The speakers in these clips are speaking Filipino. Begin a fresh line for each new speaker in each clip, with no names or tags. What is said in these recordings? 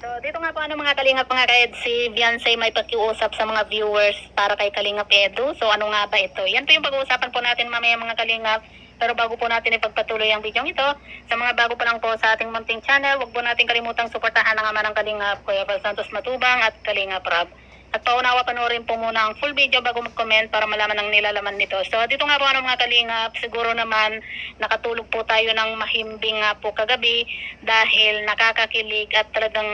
So, dito nga po mga Kalingap mga ka-Ed, si Beyonce may pakiusap sa mga viewers para kay Kalingap Edu. So, ano nga ba ito? Yan po yung pag-uusapan po natin mamaya mga Kalingap. Pero bago po natin ipagpatuloy ang video ito, sa mga bago pa lang po sa ating munting channel, huwag po natin kalimutang suportahan ang ama ng Kalingap, Kuya Val Santos Matubang at Kalingap Rob. At paunawa panoorin po muna ang full video bago mag-comment para malaman ang nilalaman nito. So dito nga po mga Kalingap, siguro naman nakatulog po tayo ng mahimbing nga po kagabi dahil nakakakilig at talagang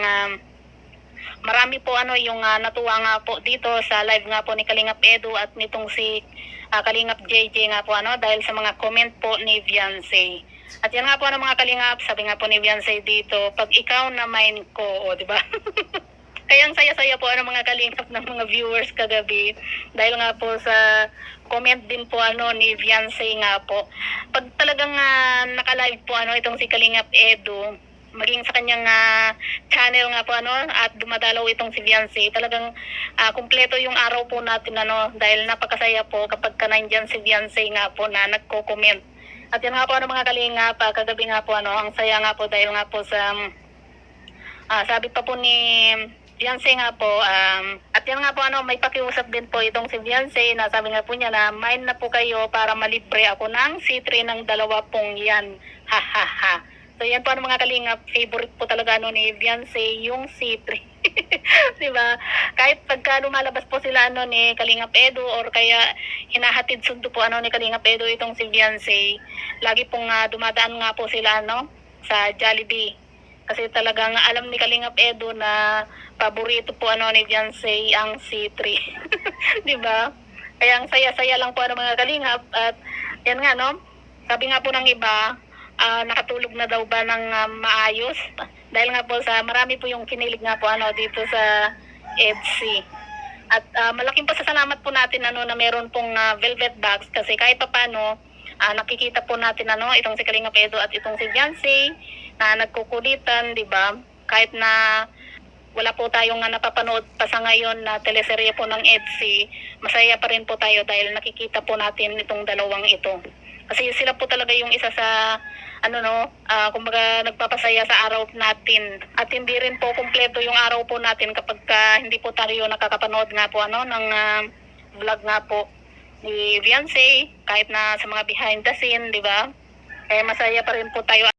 marami po yung natuwa nga po dito sa live nga po ni Kalingap Edu at nitong si Kalingap JJ nga po dahil sa mga comment po ni Beyonce. At yan nga po mga Kalingap, sabi nga po ni Beyonce dito, pag ikaw na mine ko, di ba? Kaya ang saya-saya po mga Kalingap ng mga viewers kagabi dahil nga po sa comment din po ni Beyonce nga po. Pag talagang naka-live po itong si Kalingap Edu, maging sa kanyang channel nga po at dumadalaw itong si Beyonce, talagang kumpleto yung araw po natin dahil napakasaya po kapag nandiyan si Beyonce nga po na nagko-comment. At yan nga po mga Kalingap, kagabi nga po ang saya nga po dahil nga po sa sabi pa po ni Beyonce nga po, at yan nga po may pakiusap din po itong si Beyonce na sabi nga po niya na mine na po kayo para malibre ako ng C3 ng 20 yan. Ha ha ha. So yan po mga Kalingap, favorite po talaga ni Beyonce yung C3. Diba? Kahit pagka lumalabas po sila ni Kalingap Edu or kaya hinahatid sundo po ni Kalingap Edu itong si Beyonce, lagi pong dumadaan nga po sila sa Jollibee. Kasi talagang alam ni Kalingap Edu na paborito po ni Beyonce ang C3. Diba? Kaya ang saya-saya lang po mga Kalingap. At yan nga sabi nga po ng iba, nakatulog na daw ba ng maayos? Dahil nga po sa marami po yung kinilig nga po dito sa EDC. At malaking pasasalamat po natin na meron pong velvet bags kasi kahit pa paano nakikita po natin itong si Kalingap Edu at itong si Beyonce na nagkukulitan, di ba? Kahit na wala po tayong napapanood pa sa ngayon na teleserye po ng EDC, masaya pa rin po tayo dahil nakikita po natin itong dalawang ito. Kasi sila po talaga yung isa sa kumbaga nagpapasaya sa araw natin. At hindi rin po kumpleto yung araw po natin kapag hindi po tayo nakakapanood nga po ng vlog nga po ni Beyonce, kahit na sa mga behind the scene, di ba? Kaya masaya pa rin po tayo.